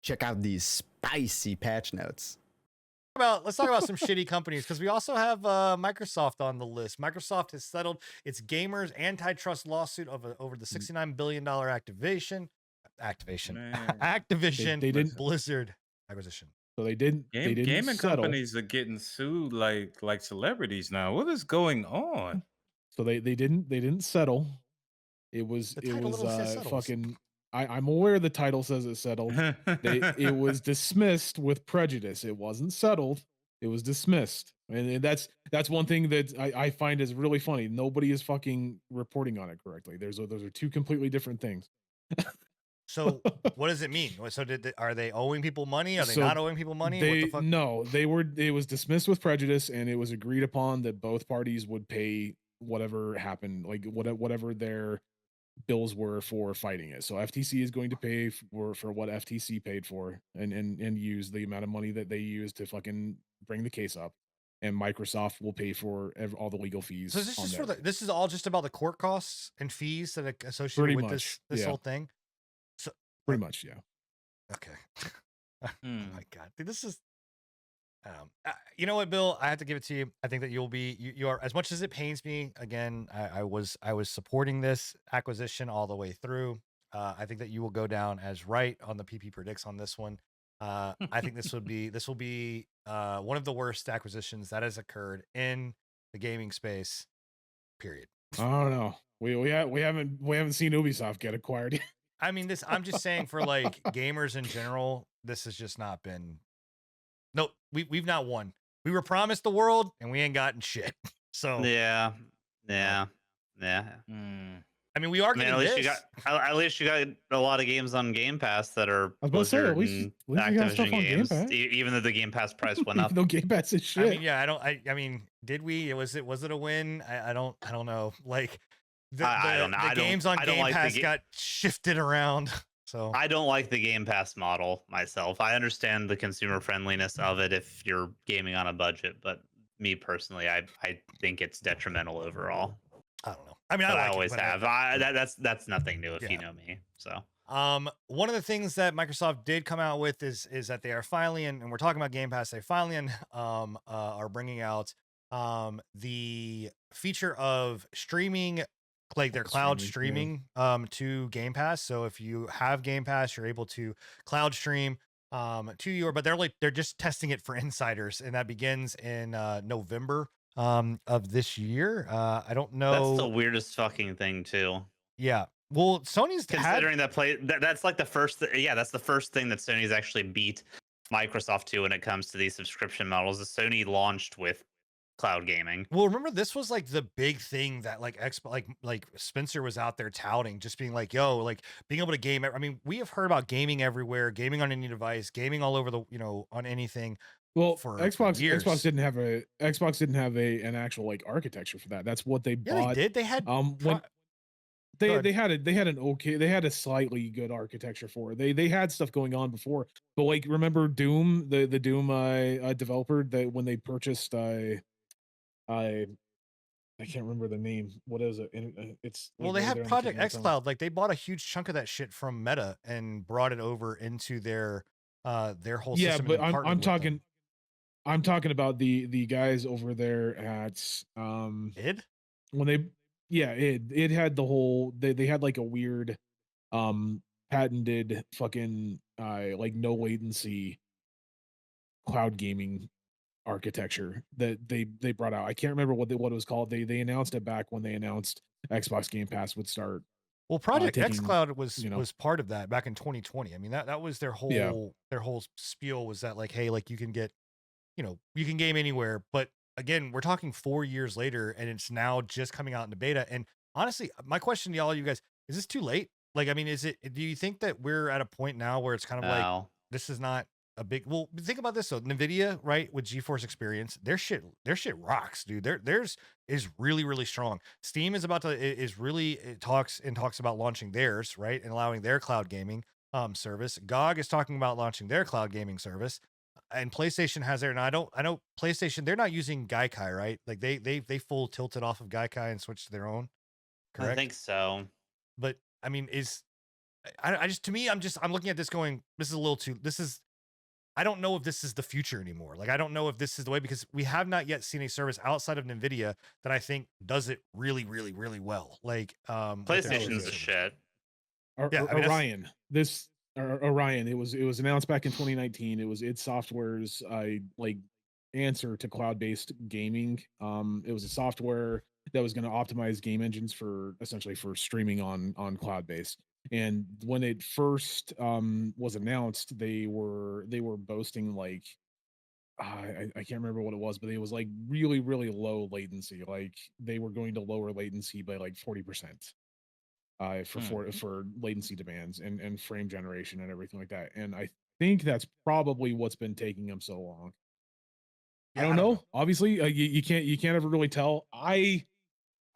Check out these spicy patch notes. Let's talk about some shitty companies, because we also have Microsoft on the list. Microsoft has settled its gamers antitrust lawsuit over the $69 billion Activision They didn't. Blizzard acquisition. So they didn't. They didn't Gaming settle. companies are getting sued like celebrities now. What is going on? So they didn't settle. It was The title literally says settles. fucking. I'm aware the title says it settled. It was dismissed with prejudice. It wasn't settled. It was dismissed, and that's one thing that I find is really funny. Nobody is fucking reporting on it correctly. Those are two completely different things. So what does it mean? So are they owing people money? Are they So not owing people money? What the fuck? No, they were. It was dismissed with prejudice, and it was agreed upon that both parties would pay whatever happened, like whatever their bills were for fighting it. So FTC is going to pay for what FTC paid for, and use the amount of money that they used to fucking bring the case up, and Microsoft will pay for all the legal fees. So this is this is all just about the court costs and fees that are associated Pretty with much, this yeah. whole thing. So Pretty much, yeah. okay. Oh my god, dude, this is. You know what, Bill? I have to give it to you. I think that you are, as much as it pains me. Again, I was supporting this acquisition all the way through. I think that you will go down as right on the PP predicts on this one. I think this will be one of the worst acquisitions that has occurred in the gaming space. Period. I don't know. We haven't seen Ubisoft get acquired. I mean, I'm just saying, for like gamers in general, this has just not been. No, we've not won. We were promised the world, and we ain't gotten shit. So yeah. I mean, we are getting at least this. at least you got a lot of games on Game Pass that are I was about to say, at Blizzard least and you got stuff Activision on Game games, Pass. even though the Game Pass price went up. No Game Pass is shit. I mean, yeah, I mean, did we? Was it a win? I don't know. Like the games on Game Pass got shifted around. So I don't like the Game Pass model myself. I understand the consumer friendliness of it if you're gaming on a budget, but me personally, I think it's detrimental overall. I don't know. I mean, I always have. That's nothing new if Yeah. you know me. So one of the things that Microsoft did come out with is that they are finally, and we're talking about Game Pass, they finally are bringing out the feature of streaming, like their cloud streaming to Game Pass. So if you have Game Pass, you're able to cloud stream to your, but they're just testing it for insiders, and that begins in November of this year. I don't know. that's the weirdest fucking thing too. Yeah. Well, Sony's Considering that's like the first that's the first thing that Sony's actually beat Microsoft to when it comes to these subscription models. Is Sony launched with cloud gaming. Well, remember, this was like the big thing that like like Spencer was out there touting, just being like, yo, like being able to game. I mean, we have heard about gaming everywhere, gaming on any device, gaming all over the, on anything. Well, for Xbox years. didn't have an actual like architecture for that. That's what they bought. Yeah, they did. They had when they had a slightly good architecture for it. They had stuff going on before, but like remember Doom, the Doom developer, that when they purchased I can't remember the name. What is it? It's well, they have Project xCloud. Like they bought a huge chunk of that shit from Meta and brought it over into their whole system. Yeah, but I'm talking about the guys over there at id when it had the whole they had like a weird patented fucking like no latency cloud gaming architecture that they brought out. I can't remember what it was called. They announced it back when they announced Xbox Game Pass would start. Well, Project xCloud was part of that back in 2020. I mean, that was their whole spiel, was that like, hey, like you can get, you can game anywhere. But again, we're talking 4 years later, and it's now just coming out into beta. And honestly, my question to all you guys, is this too late? Like, I mean, do you think that we're at a point now where it's kind of like, this is not a big, well, think about this though. NVIDIA, right, with GeForce Experience, their shit rocks, dude. Theirs is really, really strong. Steam is talks about launching theirs, right, and allowing their cloud gaming service. GOG is talking about launching their cloud gaming service, and PlayStation has their. Now I know PlayStation, they're not using Gaikai, right? Like they full tilted off of Gaikai and switched to their own. Correct? I think so. But I mean, I just, to me, I'm looking at this going, this is a little too, I don't know if this is the future anymore. Like, I don't know if this is the way, because we have not yet seen a service outside of NVIDIA that I think does it really, really, really well. Like, PlayStation's a shit. Yeah, I mean, Orion. Orion. It was announced back in 2019. It was id Software's answer to cloud-based gaming. It was a software that was going to optimize game engines for essentially for streaming on cloud-based. And when it first was announced, they were boasting like I can't remember what it was, but it was like really, really low latency. Like they were going to lower latency by like 40% for latency demands and frame generation and everything like that. And I think that's probably what's been taking them so long. Yeah, I don't know. Obviously, you can't ever really tell.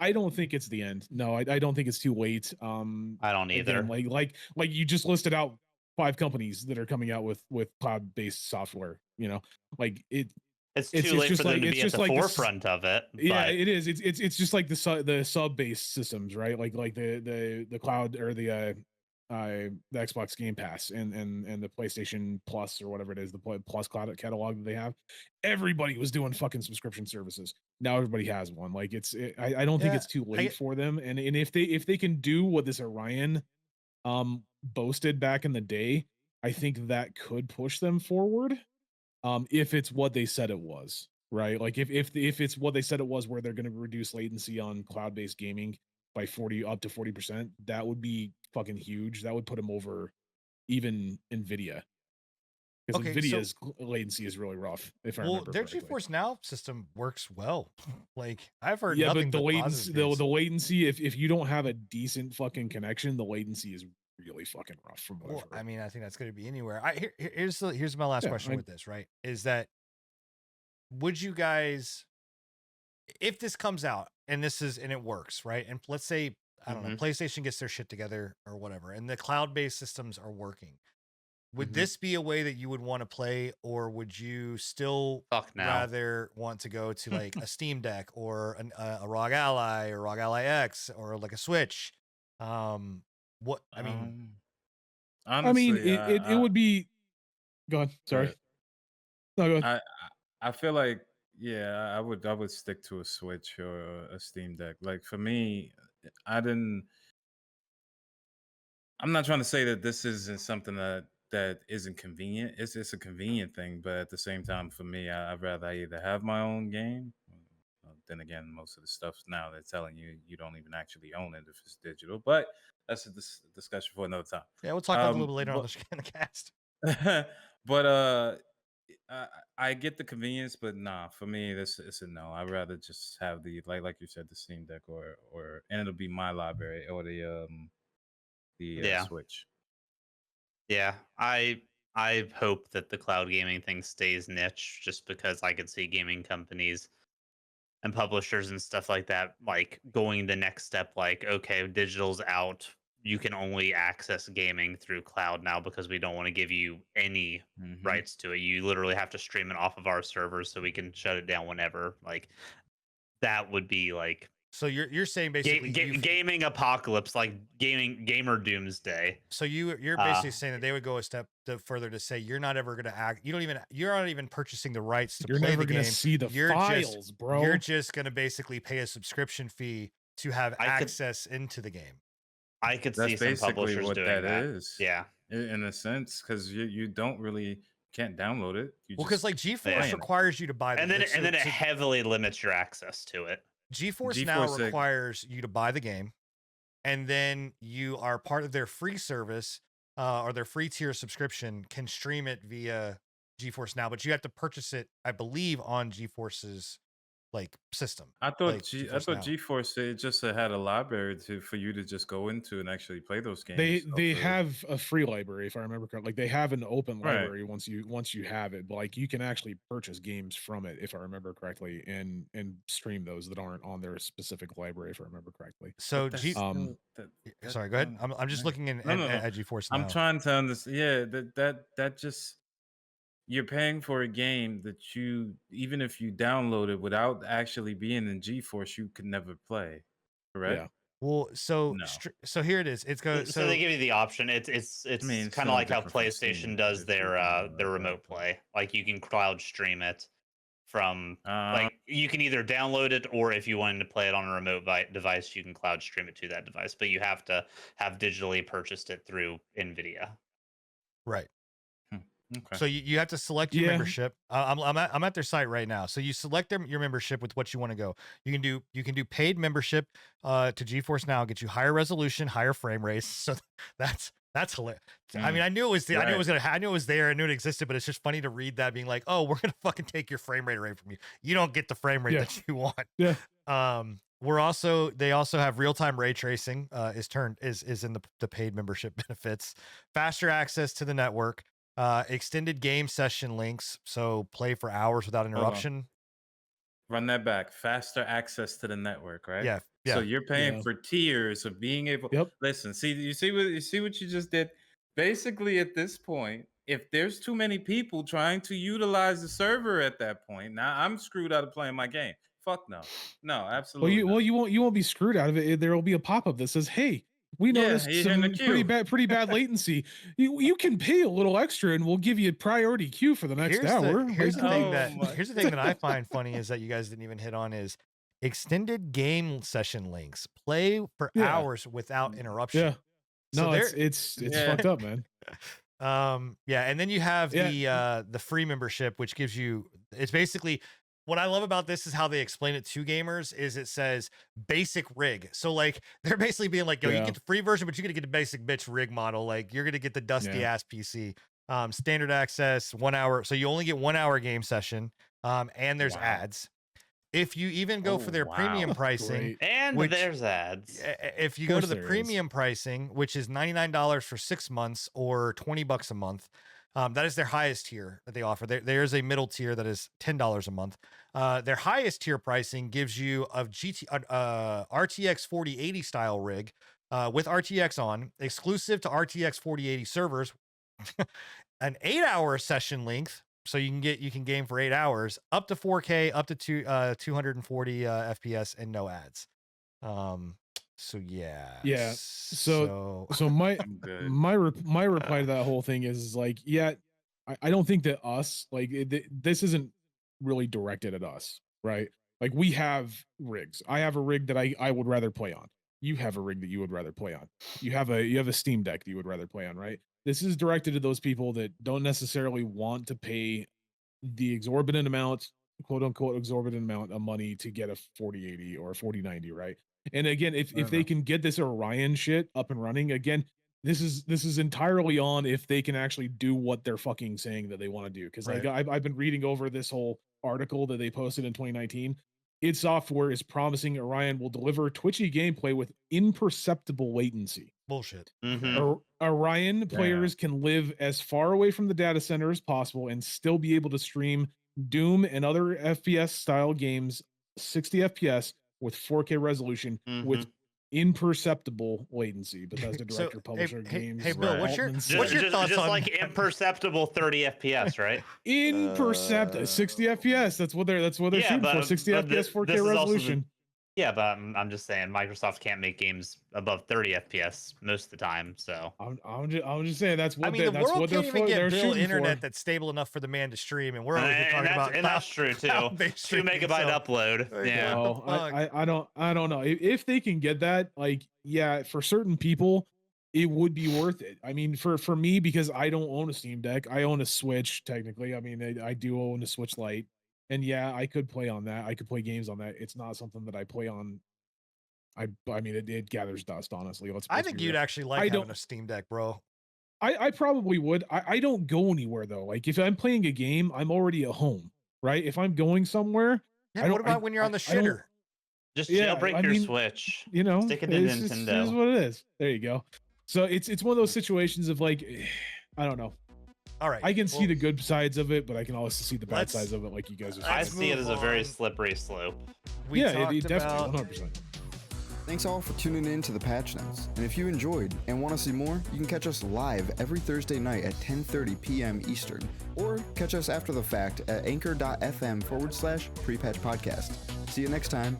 I don't think it's the end. No, I don't think it's too late. I don't either. Again, like you just listed out 5 companies that are coming out with cloud-based software. You know, like it's too late for them to be at the forefront of it. Yeah, it is. It's just like the sub-based systems, right? Like the cloud or the Xbox Game Pass and the PlayStation Plus or whatever it is, the Plus cloud catalog that they have. Everybody was doing fucking subscription services. Now everybody has one. Like I don't think it's too late for them. And if they can do what this Orion boasted back in the day, I think that could push them forward. If it's what they said it was, right? Like if it's what they said it was, where they're going to reduce latency on cloud-based gaming by 40% that would be fucking huge. That would put them over even Nvidia, because Nvidia's latency is really rough. If I remember their correctly. GeForce Now system works well. Like I've heard, but the latency, if you don't have a decent fucking connection, the latency is really fucking rough from what I've heard. I mean, I think that's going to be anywhere. Here's my last question with this, right? Is that, would you guys, if this comes out and it works, right? And let's say, I don't know, PlayStation gets their shit together or whatever, and the cloud-based systems are working. Would this be a way that you would want to play, or would you still rather want to go to like a Steam Deck or a ROG Ally or ROG Ally X or like a Switch? What I mean, honestly, it would be. Go ahead. Sorry. No, go ahead. I feel like I would stick to a Switch or a Steam Deck. Like for me, I'm not trying to say that this isn't something that isn't convenient. It's a convenient thing, but at the same time, for me, I'd rather either have my own game. Then again, most of the stuff now they're telling you don't even actually own it if it's digital. But that's a discussion for another time. Yeah, we'll talk about it a little bit later on the cast. But I get the convenience, but nah, for me, it's a no. I'd rather just have the like you said, the Steam Deck or and it'll be my library or the Switch. Yeah, I hope that the cloud gaming thing stays niche, just because I could see gaming companies and publishers and stuff like that like going the next step. Like, okay, digital's out, you can only access gaming through cloud now because we don't want to give you any rights to it. You literally have to stream it off of our servers so we can shut it down whenever. Like, that would be like, so you're saying basically gaming apocalypse, like gamer doomsday. So you're basically saying that they would go a step further to say you're not ever going to act. You're not even purchasing the rights to play the game. You're never going to see the files, bro. You're just going to basically pay a subscription fee to have access into the game. I could see some publishers doing that. Is. Yeah, in a sense, because you don't really can't download it. Because like GeForce requires you to buy, and then it heavily limits your access to it. GeForce Now requires you to buy the game, and then you are part of their free service or their free tier subscription can stream it via GeForce Now, but you have to purchase it, I believe, on GeForce's like system. I thought GeForce it just had a library for you to just go into and actually play those games. They have a free library, if I remember correctly. Like they have an open library once you have it, but like you can actually purchase games from it, if I remember correctly, and stream those that aren't on their specific library, if I remember correctly. So sorry, go ahead. I'm just looking at GeForce Now. I'm trying to understand. Yeah, that just. You're paying for a game that you, even if you download it without actually being in GeForce, you could never play, correct? Well, so No. so here it is. It's go. So they give you the option. It's it's kind no of like how different from Steam, PlayStation does if you're thinking their about that, remote but play. Like you can cloud stream it from uh, like you can either download it, or if you wanted to play it on a remote device, you can cloud stream it to that device. But you have to have digitally purchased it through NVIDIA. Right. okay. So you have to select your Yeah. membership. I'm at their site right now. So you select your membership with what you want to go. You can do paid membership to GeForce Now, get you higher resolution, higher frame rates. So that's hilarious. I mean, I knew it was I knew it was I knew it was there. I knew it existed, but it's just funny to read that being like, oh, we're gonna fucking take your frame rate away from you. You don't get the frame rate Yeah. that you want. Yeah. They also have real-time ray tracing is in the paid membership benefits, faster access to the network, extended game session links, so play for hours without interruption. Run that back. Faster access to the network, right? Yeah. So you're paying Yeah. for tiers of being able. Yep. Listen, you see what you just did. Basically, at this point, if there's too many people trying to utilize the server at that point, now I'm screwed out of playing my game. Fuck no, absolutely. You won't be screwed out of it. There will be a pop-up that says, "Hey, we Yeah, noticed you're in the some queue." pretty bad latency. You can pay a little extra, and we'll give you a priority queue for the next hour." Here's the Like, here's the thing that I find funny is that you guys didn't even hit on is extended game session links. Play for hours without interruption. yeah. So No, it's Yeah. fucked up, man. And then you have the free membership, which gives you, it's basically, what I love about this is how they explain it to gamers is it says basic rig. So like they're basically being like, yo, you get the free version, but you're gonna get the basic bitch rig model. Like you're gonna get the dusty ass PC. Standard access, 1 hour. So you only get 1 hour game session. And there's ads. If you even go for their premium pricing, and there's ads. If you go to the premium pricing, which is $99 for 6 months or $20 a month, that is their highest tier that they offer. There's a middle tier that is $10 a month. Their highest tier pricing gives you a RTX 4080 style rig with RTX on, exclusive to RTX 4080 servers, an 8-hour session length. So you can game for 8 hours, up to 4K, up to 240 FPS, and no ads. So yeah. So my reply to that whole thing is like, yeah, I don't think that this isn't really directed at us, right? Like we have rigs. I have a rig that I would rather play on. You have a rig that you would rather play on. You have a Steam Deck that you would rather play on, right? This is directed to those people that don't necessarily want to pay the exorbitant amount, quote unquote, exorbitant amount of money to get a 4080 or a 4090, right? And again, if they can get this Orion shit up and running, again, this is entirely on if they can actually do what they're fucking saying that they want to do. Because like I've been reading over this whole article that they posted in 2019. Id Software is promising Orion will deliver twitchy gameplay with imperceptible latency. Bullshit. Orion players can live as far away from the data center as possible and still be able to stream Doom and other FPS style games 60 FPS with 4K resolution with imperceptible latency. Bethesda director, publisher, games. Hey, Bill, what's your thoughts just on like imperceptible 30 FPS, right? Imperceptible 60 FPS. That's what they're shooting for. 60 FPS, 4K resolution. Yeah, but I'm just saying Microsoft can't make games above 30 FPS most of the time. So I'm just saying that's what the world can't even get Bill internet for. that's stable enough for the man to stream, and we're always talking about that's true too. 2 megabyte upload. Yeah, no, I don't know if they can get that. Like, yeah, for certain people, it would be worth it. I mean, for me, because I don't own a Steam Deck, I own a Switch technically. I mean, I do own a Switch Lite. And yeah, I could play on that. I could play games on that. It's not something that I play on. I mean, it gathers dust, honestly. I think you'd actually like having a Steam Deck, bro. I probably would. I don't go anywhere though. Like if I'm playing a game, I'm already at home, right? If I'm going somewhere, what about when you're on the shitter? Just jailbreak your Switch. You know, stick it to Nintendo. It is what it is. There you go. So it's one of those situations of like, I don't know. All right. I can see the good sides of it, but I can also see the bad sides of it, like you guys are saying. I see it as a very slippery slope. It definitely 100%. Thanks all for tuning in to the Patch Notes. And if you enjoyed and want to see more, you can catch us live every Thursday night at 10:30 p.m. Eastern, or catch us after the fact at anchor.fm/prepatch podcast. See you next time.